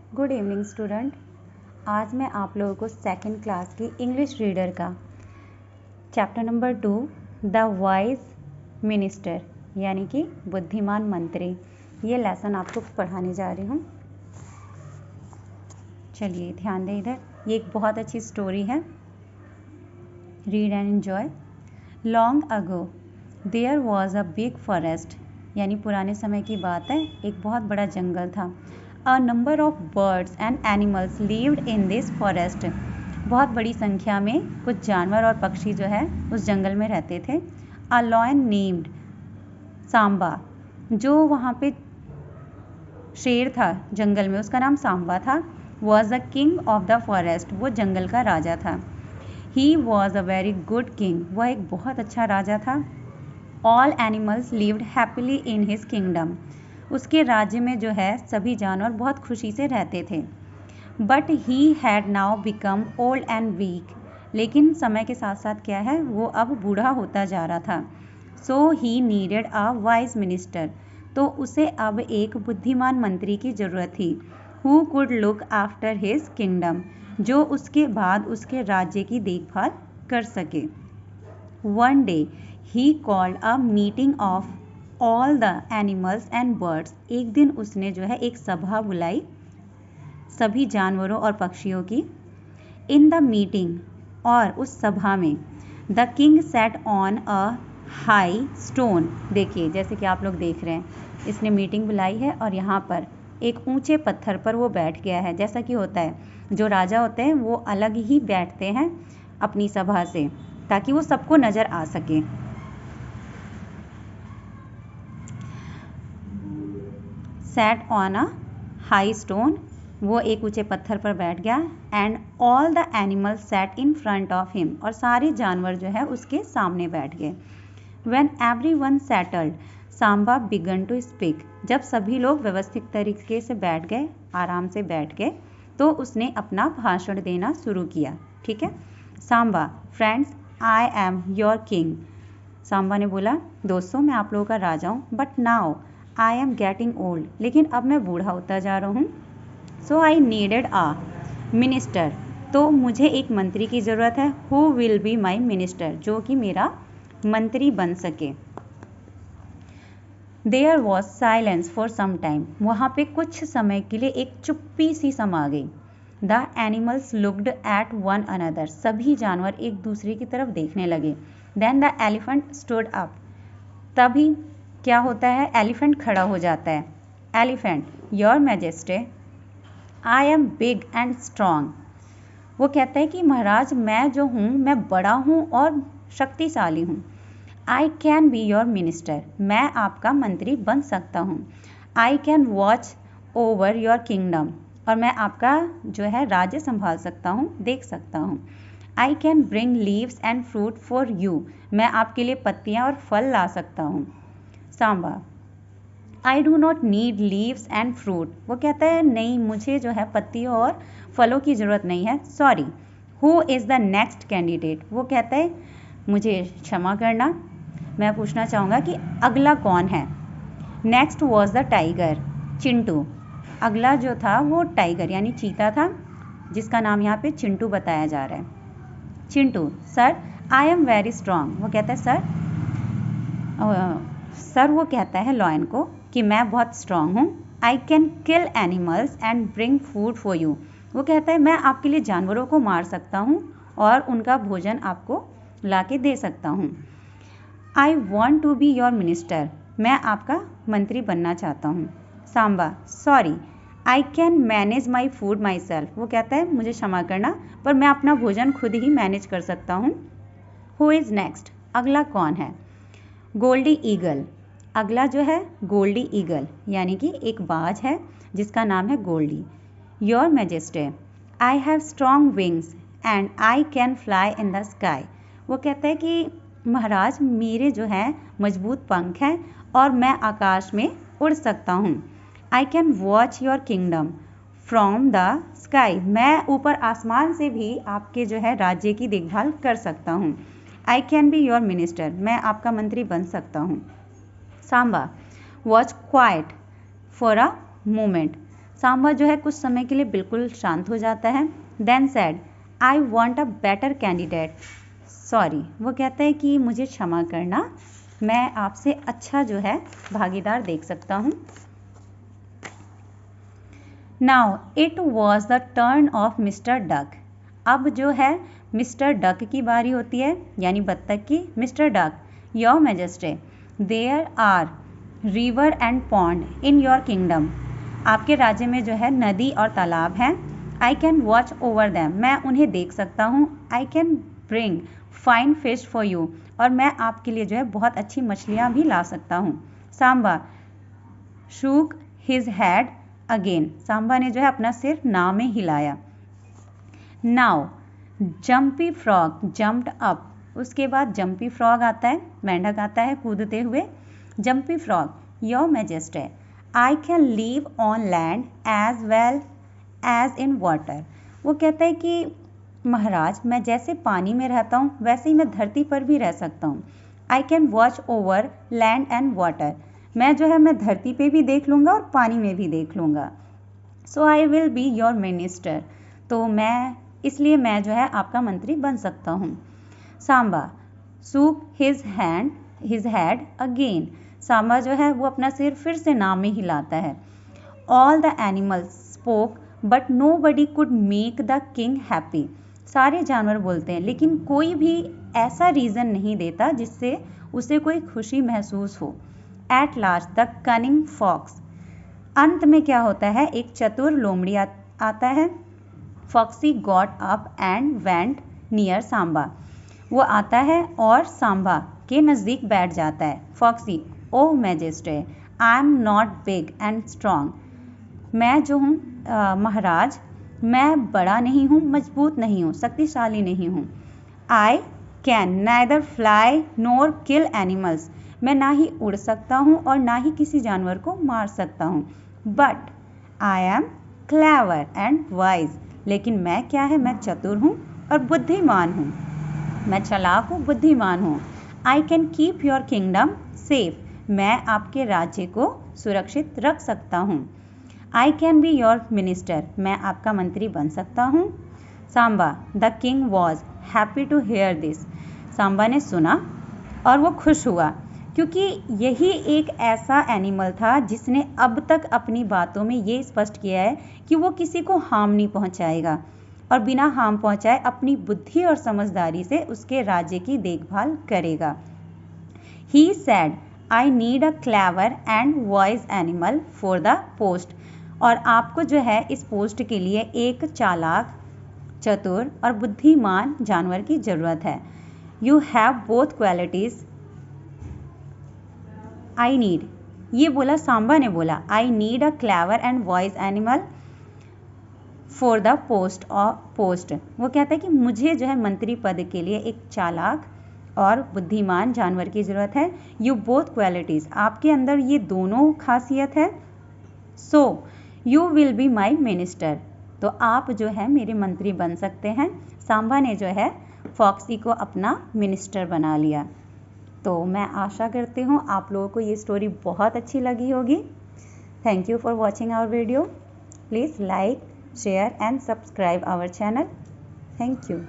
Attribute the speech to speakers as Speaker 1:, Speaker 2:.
Speaker 1: Good evening student. आज मैं आप लोगों को सेकंड क्लास की इंग्लिश रीडर का chapter number 2 the wise minister यानी कि बुद्धिमान मंत्री, ये लेसन आपको पढ़ाने जा रही हूँ। चलिए ध्यान दें इधर। ये एक बहुत अच्छी स्टोरी है, read and enjoy. Long ago there was a big forest, यानी पुराने समय की बात है, एक बहुत बड़ा जंगल था। A number of birds and animals lived in this forest. बहुत बड़ी संख्या में कुछ जानवर और पक्षी जो है उस जंगल में रहते थे। A lion named सांबा, जो वहाँ पे शेर था जंगल में, उसका नाम सांबा था। Was the king of the forest, वो जंगल का राजा था। He was a very good king, वह एक बहुत अच्छा राजा था। All animals lived happily in his kingdom. उसके राज्य में जो है सभी जानवर बहुत खुशी से रहते थे। But he had now become old and weak, लेकिन समय के साथ साथ क्या है, वो अब बूढ़ा होता जा रहा था। So he needed a wise minister, तो उसे अब एक बुद्धिमान मंत्री की ज़रूरत थी। Who could look after his kingdom, जो उसके बाद उसके राज्य की देखभाल कर सके। One day he called a meeting of all the animals and birds, एक दिन उसने जो है एक सभा बुलाई सभी जानवरों और पक्षियों की। इन द मीटिंग, और उस सभा में, the king set on a high stone, देखिए जैसे कि आप लोग देख रहे हैं, इसने मीटिंग बुलाई है और यहाँ पर एक ऊंचे पत्थर पर वो बैठ गया है। जैसा कि होता है, जो राजा होते हैं वो अलग ही बैठते हैं अपनी सभा से, ताकि वो सबको नज़र आ सके। Sat on a high stone, वो एक ऊंचे पत्थर पर बैठ गया। And all the animals sat in front of him, और सारे जानवर जो है उसके सामने बैठ गए। When everyone settled, Samba began to speak, जब सभी लोग व्यवस्थित तरीके से बैठ गए, आराम से बैठ गए, तो उसने अपना भाषण देना शुरू किया। ठीक है। Samba, friends, I am your king. Samba ने बोला, दोस्तों मैं आप लोगों का राजा हूँ, but now I am getting old, लेकिन अब मैं बूढ़ा होता जा रहा हूँ। सो आई नीडेड आ मिनिस्टर, तो मुझे एक मंत्री की ज़रूरत है। Who will be my minister, जो कि मेरा मंत्री बन सके। There was silence for some time, वहाँ पे कुछ समय के लिए एक चुप्पी सी समा गई। The animals looked at one another, सभी जानवर एक दूसरे की तरफ देखने लगे। Then the elephant stood up, तभी क्या होता है, एलिफेंट खड़ा हो जाता है। Elephant, your majesty, I am big and strong, वो कहता है कि महाराज मैं जो हूँ मैं बड़ा हूँ और शक्तिशाली हूँ। I can be your minister, मैं आपका मंत्री बन सकता हूँ। I can watch over your kingdom, और मैं आपका जो है राज्य संभाल सकता हूँ, देख सकता हूँ। I can bring leaves and fruit for you, मैं आपके लिए पत्तियाँ और फल ला सकता हूँ। Samba, I do not need leaves and fruit, वो कहता है नहीं, मुझे जो है पत्तियों और फलों की ज़रूरत नहीं है। Sorry, who is the next candidate, वो कहता है मुझे क्षमा करना, मैं पूछना चाहूँगा कि अगला कौन है। Next was the tiger, Chintu, अगला जो था वो टाइगर यानी चीता था, जिसका नाम यहाँ पे चिंटू बताया जा रहा है। Chintu, sir I am very strong, वो कहता है सर वो कहता है लॉयन को कि मैं बहुत स्ट्रॉन्ग हूँ। I can kill animals and bring food for you, वो कहता है मैं आपके लिए जानवरों को मार सकता हूँ और उनका भोजन आपको ला के दे सकता हूँ। I want to be your minister, मैं आपका मंत्री बनना चाहता हूँ। Samba, sorry I can manage my food myself, वो कहता है मुझे क्षमा करना, पर मैं अपना भोजन खुद ही मैनेज कर सकता हूँ। हु इज़ नेक्स्ट, अगला कौन है। गोल्डी ईगल, अगला जो है गोल्डी ईगल यानी कि एक बाज है जिसका नाम है Goldie. Your majesty, I have strong wings and I can fly in the sky, वो कहता है कि महाराज मेरे जो है मजबूत पंख हैं और मैं आकाश में उड़ सकता हूँ। I can watch your kingdom from the sky, मैं ऊपर आसमान से भी आपके जो है राज्य की देखभाल कर सकता हूँ। I can be your minister, मैं आपका मंत्री बन सकता हूँ। Samba was quiet for a moment, Samba जो है कुछ समय के लिए बिल्कुल शांत हो जाता है। Then said, I want a better candidate. Sorry, वो कहता है कि मुझे क्षमा करना, मैं आपसे अच्छा जो है भागीदार देख सकता हूँ। Now it was the turn off mister duck. अब जो है मिस्टर डक की बारी होती है, यानी बत्तख की। Mister Duck, your majesty, there are river and pond in your kingdom. आपके राज्य में जो है नदी और तालाब हैं। I can watch over them, मैं उन्हें देख सकता हूँ। I can bring fine fish for you, और मैं आपके लिए जो है बहुत अच्छी मछलियाँ भी ला सकता हूँ। Samba shook his head again, Samba ने जो है अपना सिर ना में हिलाया। Now jumpy frog jumped up, उसके बाद जम्पी फ्रॉग आता है, मेंढक आता है कूदते हुए। Jumpy frog, your majesty, I can live on land as well as in water. वो कहता है कि महाराज, मैं जैसे पानी में रहता हूँ वैसे ही मैं धरती पर भी रह सकता हूँ। I can watch over land and water, मैं जो है मैं धरती पे भी देख लूँगा और पानी में भी देख लूँगा। So I will be your minister, तो इसलिए मैं जो है आपका मंत्री बन सकता हूँ। Samba shook his head again, Samba जो है वो अपना सिर फिर से ना में हिलाता है। All the animals spoke but nobody could make the king happy. सारे जानवर बोलते हैं लेकिन कोई भी ऐसा रीज़न नहीं देता जिससे उसे कोई खुशी महसूस हो। At last the cunning fox, अंत में क्या होता है, एक चतुर लोमड़ी आता है। Foxy got up and went near Samba, वो आता है और सांबा के नज़दीक बैठ जाता है। Foxy, oh majesty, I am not big and strong, मैं जो हूँ महाराज, मैं बड़ा नहीं हूँ, मजबूत नहीं हूँ, शक्तिशाली नहीं हूँ। I can neither fly NOR kill animals, मैं ना ही उड़ सकता हूँ और ना ही किसी जानवर को मार सकता हूँ। But I am clever and wise, लेकिन मैं क्या है, मैं चतुर हूँ और बुद्धिमान हूँ, मैं चालाक हूँ, बुद्धिमान हूँ। I can keep your kingdom safe, मैं आपके राज्य को सुरक्षित रख सकता हूँ। I can be your minister, मैं आपका मंत्री बन सकता हूँ। Samba the king was happy to hear this, Samba ने सुना और वो खुश हुआ, क्योंकि यही एक ऐसा एनिमल था जिसने अब तक अपनी बातों में ये स्पष्ट किया है कि वो किसी को हार्म नहीं पहुंचाएगा और बिना हार्म पहुंचाए अपनी बुद्धि और समझदारी से उसके राज्य की देखभाल करेगा। He said, I need a clever and wise animal for the post, और आपको जो है इस पोस्ट के लिए एक चालाक, चतुर और बुद्धिमान जानवर की ज़रूरत है। You have both qualities I need, ये बोला सांबा ने बोला, I need a clever and wise animal for the post. वो कहता है कि मुझे जो है मंत्री पद के लिए एक चालाक और बुद्धिमान जानवर की ज़रूरत है। यू बोथ क्वालिटीज़, आपके अंदर ये दोनों खासियत है। So you will be my minister, तो आप जो है मेरे मंत्री बन सकते हैं। सांबा ने जो है फॉक्सी को अपना मिनिस्टर बना लिया। तो मैं आशा करती हूँ आप लोगों को ये स्टोरी बहुत अच्छी लगी होगी। Thank you for watching our video. Please like, share and subscribe our channel. Thank you.